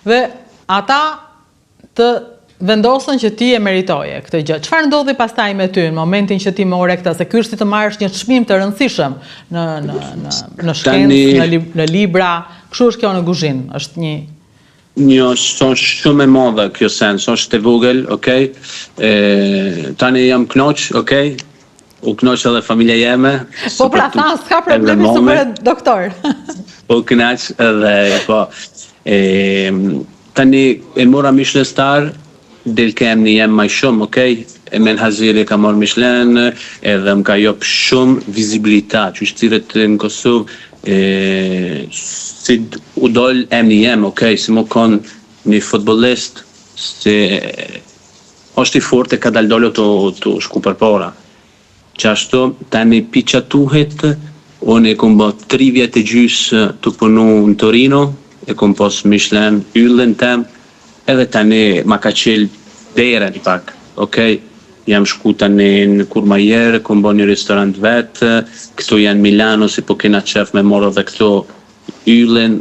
Dhe ata të vendosën që ti e meritoje këtë gjë. Çfarë ndodhi pastaj me ty në momentin që ti more këtë, se ky është si të marrësh një çmim të rëndësishëm në shkencë, në libra, kështu është kjo në kuzhinë, është një është shumë e madhe kjo sens, është e vogël, okay? Tani jam knoq, okay? U knoq edhe familja jeme. Po pra tha, s'ka problemi së bëre doktor. Po knoq edhe po. Tani e mora Michelin Star, del kem një jem maj shumë, okay? E men Haziri ka marrë Michelin, edhe më ka jop shumë vizibilitat, që shtiret në Kosovë, si u dol emni jem, okay? Si më konë një futbolist, si është i fort e ka dal dole të shku për para. Qashtu, tani piqa tuhet, unë e kom bë 3 vjet e gjys të punu në Torino, e kom pos Michelin yllën tem, edhe tani ma ka qel deren pak, okay? Jam shku tani në Kurmajer, kom bë një restorant vetë, këtu janë Milano, si po kena qef me morë dhe këtu yllën,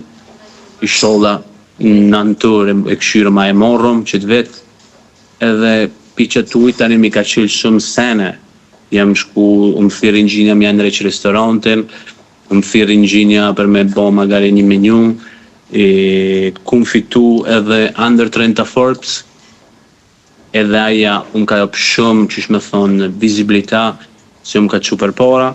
i sholla në antër e këshyrë ma e morëm që të vetë, edhe piqa tuj tani mi ka qel shumë sene. Jam shku, më thirë ingjinja më janë reqë restorantin, më thirë ingjinja për me bo magari një menu, kum fitu edhe Under 30 Forbes, edhe aja unë ka jop shumë që shme thonë vizibilita, si unë ka që për para,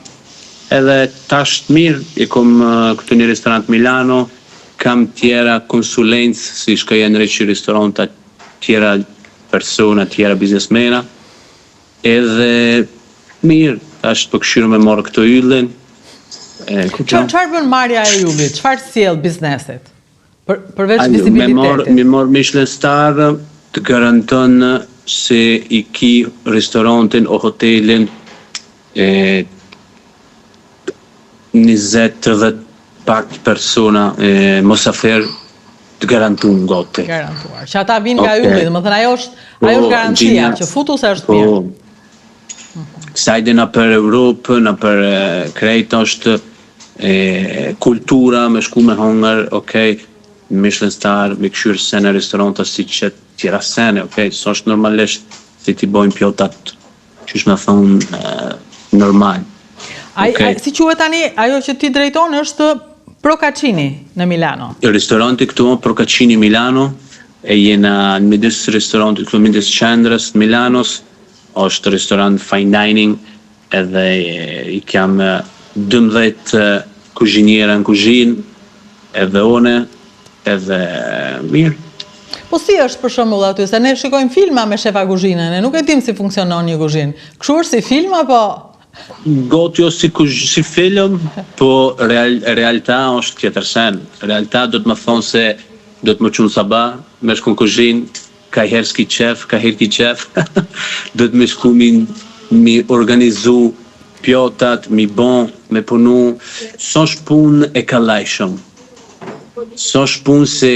edhe tash të mirë, e kom këtu një restorant Milano, kam tjera konsulencë, si shka janë reqë restoranta tjera persona, tjera biznesmena, edhe mirë, tash të këshyrë me morë këto yllin. Çfarë bën marrja e yllit? Çfarë sjell biznesit? Përveç vizibilitetit. Mi morë Michelin Star të garanton se i ki restorantin o hotelin 20-30 pak persona mosafer të garantuar gote. Garantuar. Që ata vinë nga ylli, dhe më thënë ajo është garancia, që futu se është mirë. Sajde në për Europë, në për krejt është kultura, me shku me hongër, okay, Michelin Star, me këshyrë sene restoranta si që tjera sene, okay, së është normalisht si ti bojnë pjotat që është me thonë normal. Si quhet tani, ajo që ti drejton është Procaccini në Milano? Restoranti këtu, Procaccini Milano, e jena në midis restoranti këtu midis qendrës Milanos, është restorant fine dining, edhe i kam 12 kuzhiniera në kuzhinë, edhe one, edhe mirë. Po si është për shembull aty, se ne shikojmë filma me shefa kuzhine, ne nuk e dim si funksionon një kuzhinë. Kështu është si film apo? Goti jo si film, po realta është tjetër sen. Realta do të më thonë se do të më qunë sabah, me shku në kuzhinë, ka herë s'ki qef, ka herë ki qef, do të me shku mi organizu pjotat, mi bon, me punu, so shpun e ka lajshëm. So shpun se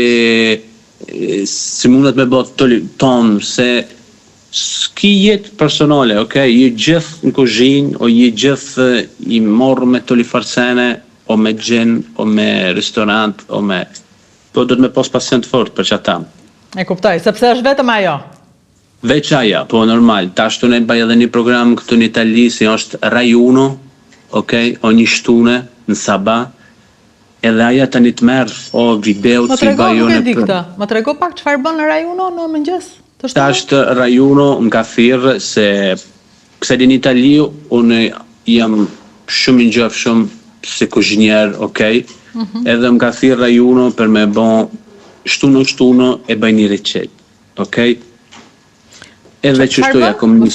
mundet me bot tonë, se s'ki jetë personale, okay? Je gjithë në kuzhinë, o je gjithë i morë me të lifarsene, o me gjenë, o me restorant, o me... Po do të me pos pasient fort për që ata. E kuptoj, sepse është vetëm ajo. Veç aja, po normal. Tash të ne bëj edhe një program këtu në Itali, si është Rai 1, okay, o një shtune në Sabah, edhe aja të një të merë, o video të si bajone... Nuk e di këta, më trego pak çfarë bën në Rai 1 në mëngjes? Tash të Rai 1 më ka thirrë se kësa di në Itali, unë jam shumë i ngjofshëm si kuzhinier, okay, edhe më ka thirrë Rai 1 për me bon shtunë e bëj një recet, okay? Edhe që shtoja kom një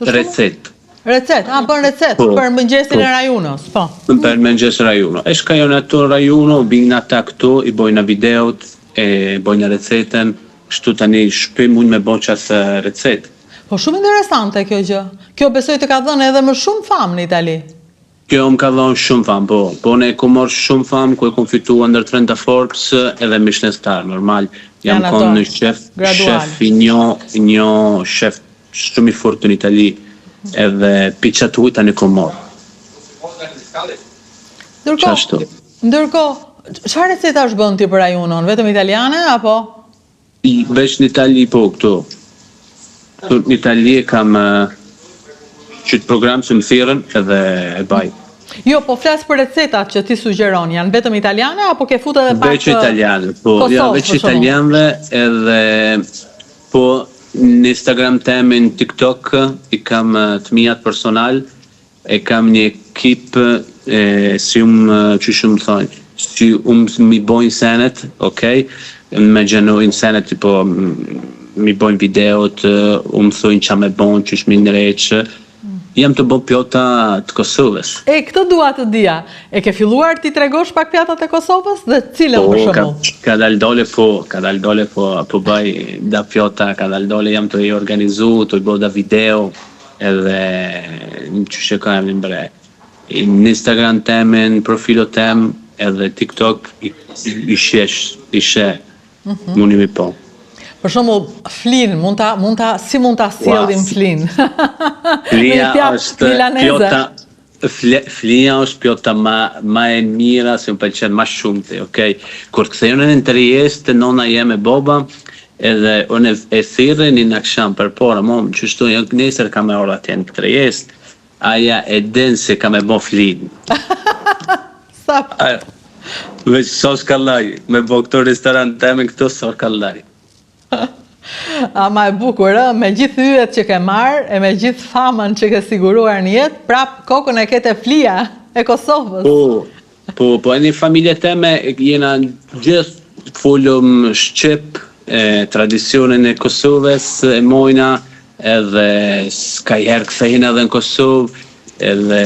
recet. Recet, bën recet, për mëngjesin e Rai 1-s, po. Për mëngjesin e Rai 1. E shkajon ato Rai 1, bingë ata këtu, i bojnë videot, e bojnë receten, kështu tani shpim unë me bojnë qasë recet. Po shumë interesante kjo gjë. Kjo besoj të ka dhënë edhe më shumë famë në Itali. Kjo më ka dhënë shumë famë, po ne ku morë shumë famë, ku e kom fitu Under 30 Forbes edhe Michelin Star, normal. Jam konë në shef i një shef shumë i fort në Itali, edhe piqat ujta në kom morë. Ndërko, çfarë recetash bën ti për ajunon? Vetëm italiane apo? Veç në Itali po këtu. Këtu në Itali kam që të program që më thirrën edhe e baj. Jo, po flas për recetat që ti sugjeron, janë vetëm italiane apo ke futur edhe pak veç italiane, po, Kosovë, ja veç italianëve edhe po në Instagram temë, në TikTok i kam të mijat personal, e kam një ekip si që shumë thonë, si mi bojnë senet, okej, me gjenojnë senet, tipo mi bojnë videot, thojnë qa me bojnë, që shmi nëreqë, jam të bo pjota të Kosovës. Këtë dua të dija. E ke filluar ti tregosh pak pjatat e Kosovës dhe cilën për shembull? Ka dal dole po baj da pjota, ka dal dole jam të i organizu, të i bo da video, edhe që shekajmë në bre. Në Instagram temë, në profilo temë, edhe TikTok i she, mundi mi po. Për shembull, flin, si mund ta sjellim flin? Flia është pjota ma e mira, se më pëlqen ma shumë të, okej? Kur kthejnë në Trieste, të nona jem e boba, edhe unë e thirrën në akşam për para, mom, që shtu nesër kam e ora atje në Trieste, aja e den se kam e bo flin. Sa? Veç sos kallaj, me bo këto restorant teme këto sos kallaj. Ama e bukur, me gjithë yjet që ke marrë, e me gjithë famën që ke siguruar në jetë, prap kokën e kete flia e Kosovës. Po, e një familje teme jena gjithë folëm shqip, tradicionin e Kosovës, e mojna, edhe s'ka herë kthejnë edhe në Kosovë, edhe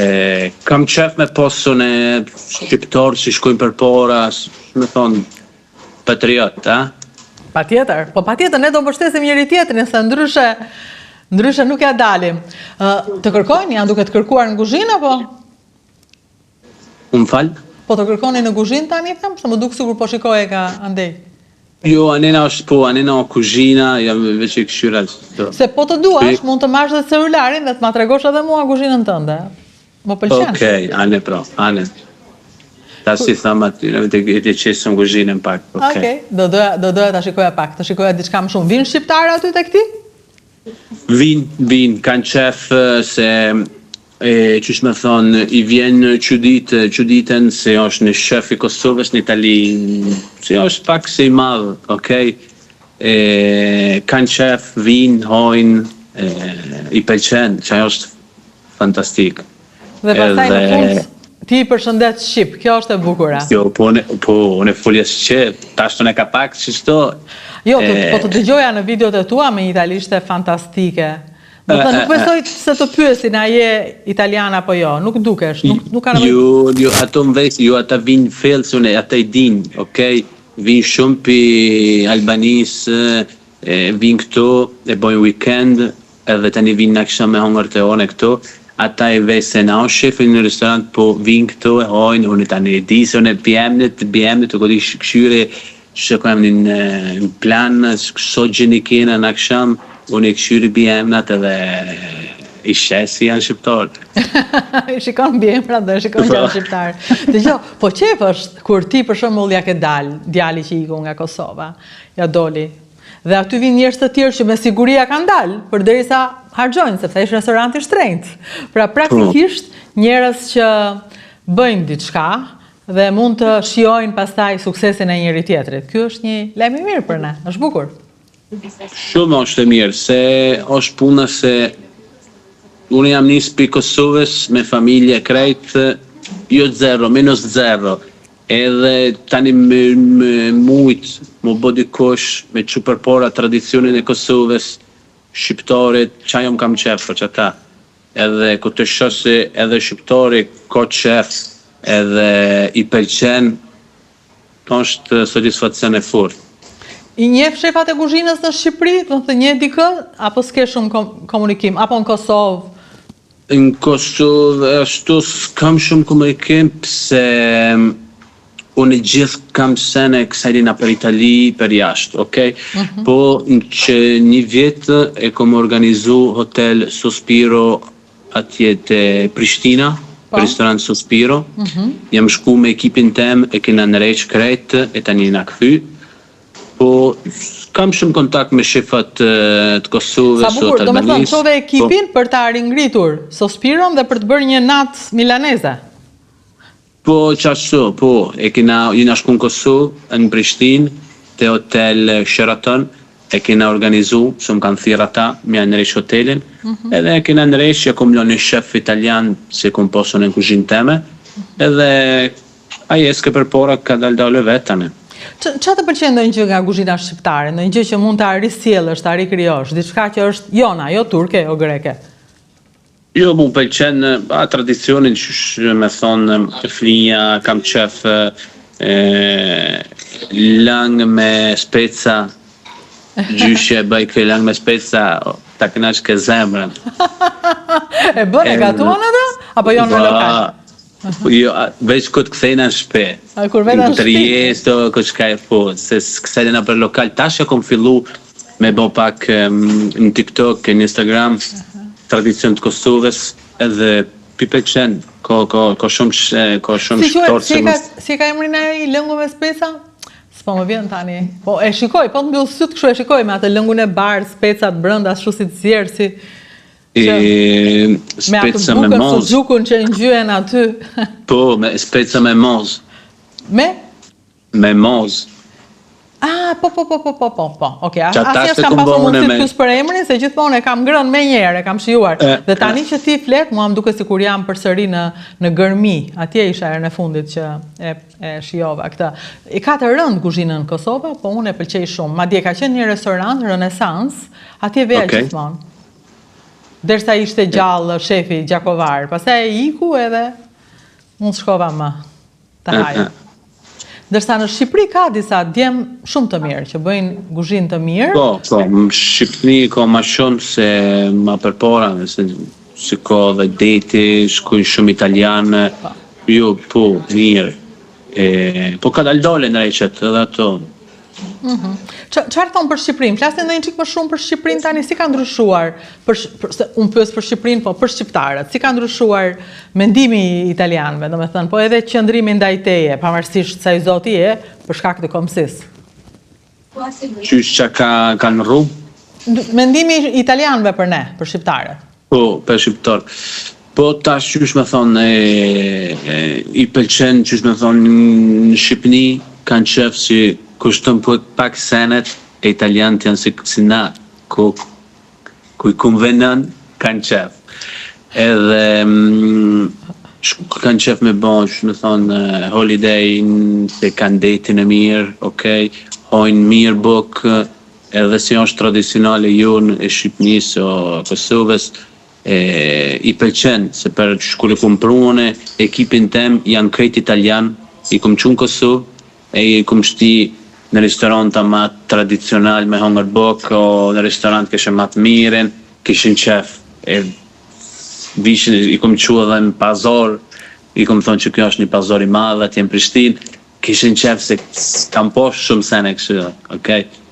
kam qef me posën e shqiptarë që shkojnë për para, me thonë, patriot, a? Patjetër, po patjetër ne do mbështesim njëri tjetrin, se ndryshe nuk ja dalim. Të kërkojnë, janë duke të kërkuar në kuzhinë apo? Unë falë? Po të kërkoni në kuzhinë tani, them, se më duk sikur po shikoje ka andej. Jo, anena është po, anena o kuzhina, jam veç i këshyra. Se po të duash, mund të marrësh dhe celularin dhe të ma tregosh edhe mua kuzhinën tënde. Më pëlqen. Okej, ane pro, ane. Ta si thama ty, në të qesëm kuzhinën pak. Okej, do doja ta shikoja pak, të shikoja diçka më shumë. Vinë shqiptarë aty tek ti? Vinë, kanë qef se, qysh me thonë, i vjen quditën se është në shef i Kosovës në Itali, se është pak se i madhë, okej? Kanë qef, vinë, hojnë, i pëlqen, që është fantastik. Dhe pastaj në fund, ti i përshëndet Shqip, kjo është e bukura. Jo, po unë e folja Shqip, tashtë unë e ka pak që shto. Jo, po të dëgjoja në videot e tua me italishte fantastike. Do të nuk besoj se të pyesin a je italian apo jo, nuk dukesh, nuk ka nevojë. Jo, ato më vejtë, jo, ata vinë fellë, se unë ata i dinë, okej? Vinë shumë për Albanisë, vinë këto, e bojnë weekend, edhe tani vinë në kësha me hongër të one këto. Ata e vej se na o shefin në restorant, po vinë këto e hojnë, unë tani e di se unë e bjemnit, të kodi këshyre, që ko jam një plan, so gjeni kena në aksham, unë e këshyre bjemnat edhe i shesi janë shqiptarë. I shikon bjemnat dhe shikon që janë shqiptarë. Dhe gjo, po qef është kur ti për shembull ja ke djali që iku nga Kosova, ja doli, dhe aty vinë njerëz të tjerë që me siguria kanë dalë, përderisa harxojnë, sepse është restoranti shtrenjtë. Pra praktikisht njerëz që bëjnë diçka dhe mund të shijojnë pastaj suksesin e njëri tjetrit. Ky është një lajm i mirë për ne, është bukur. Shumë është e mirë, se është puna se unë jam nisë për Kosovës me familje krejt, jo zero, minus zero. Edhe tani me mujt, më bodi kosh, me që përpora tradicionin e Kosovës, shqiptarit, qa jom kam qef për që ta. Edhe ku të shosi edhe shqiptari, ko qef, edhe i pëlqen, është satisfakcion e fort. I njeh shefat e kuzhinës në Shqipëri, do të njeh dikë, apo s'ke shumë komunikim, apo në Kosovë? Në Kosovë, ashtu s'kam shumë komunikim, pse unë gjithë kam sene kësajlina për Itali, për jashtë, okej? Po që një vjetë e kom organizu hotel Sospiro atje të Prishtina, restorant Suspiro. Jam shku me ekipin tem, e kena nërheq krejt, e tani na kthy. Po kam shumë kontakt me shefat të Kosovës, Sa bukur, do me thënë, çove ekipin për ta ringritur Sospiron dhe për të bërë një natë milaneze. Po, qashtu, po, jena shku në Kosovë, në Prishtinë, te hotel Sheraton, e kena organizu, se më kanë thirë ata, me janë nërheq hotelin, edhe e kena nërheq që kom lënë një shef italian, se kom posën në kuzhinë teme, edhe aje s'ke për pora ka daldale vetane. Qa të pëlqen ndonjë gjë nga kuzhina shqiptare, ndonjë gjë që mund ta risjellësh, ta rikrijosh, diçka që është jona, jo turke, jo greke? Jo, mu pëlqen tradicionin që me thonë flinja, kam qef lang me speca, gjyshe bëj këj lang me speca, ta kënaq ke zemrën. E bën e gatuan atë? Apo jo në lokal? Jo, veç këtë këthejna në shpe. Kur vena në shpe? Këtë shka e po, se këthejna për lokal. Tash ja kom fillu me bo pak në TikTok, në Instagram, tradicion të Kosovës, edhe pipe qenë, ko shumë shtorë. Si ka emrin e i lëngu me speca? S'po më vjen tani. Po e shikoj, po të mbyllë sytë kështu e shikoj me atë lëngun e bardh, specat brenda, ashtu si të zjerë, si... Me atë bukën suzukun që ngjyen aty. Po, me speca me moz. Me? Me moz. Po. Okej, asnjëherë s'kam pasur mundësi të pyes për emrin, se gjithmonë e kam ngrënë më njëherë, e kam shijuar. Dhe tani që ti flet, mua më duket sikur jam përsëri në Gërmi. Atje isha herën e fundit që e shijova këtë. I ka të rënd kuzhinën në Kosovë, po unë e pëlqej shumë. Madje ka qenë një restorant Renesans, atje veja gjithmonë. Derisa ishte gjallë shefi Gjakovar, pastaj e iku edhe unë shkova më të haja. Ndërsa në Shqipëri ka disa djem shumë të mirë, që bëjnë kuzhinë të mirë. Po, në Shqipëri ka ma shumë se ma përpora, se ka dhe deti, shkojnë shumë italianë, jo, po, mirë. Po ka daldole në reqet, edhe ato. Çfarë thonë për Shqipërinë? Flasin ndonjë çik më shumë për Shqipërinë tani, si ka ndryshuar? Unë pyes për Shqipërinë, po për shqiptarët, si ka ndryshuar mendimi i italianëve, domethënë, po edhe qëndrimi ndaj teje, pavarësisht sa i zoti je, për shkak të komsisë? Qysh që kanë rrugë? Mendimi i italianëve për ne, për shqiptarët. Po, për shqiptarë. Po, tash qysh me thonë, i pëlqen, qysh me thonë, në Shqipëni kanë qef si kushtën për pak senet e italianët janë si na, ku i konvenën kanë qef. Edhe kanë qef me bon, që me thonë, holiday, se kanë detin e mirë, okej, hojnë mirë buk, edhe si është tradicionale jonë e Shqipënisë o Kosovës, i pëlqen, se për shkur e kumë pruone, ekipin tem janë krejt italian, i kumë qunë Kosovë, e i kumë shti në restoranta ma tradicional me hongër bok, o në restorant kështë ma të miren, këshin qef. I kumë qua dhe në pazar, i kumë thonë që kjo është një pazar i madhe, atje në Prishtinë, këshin qef se kam poshtë shumë sene kështë, okej?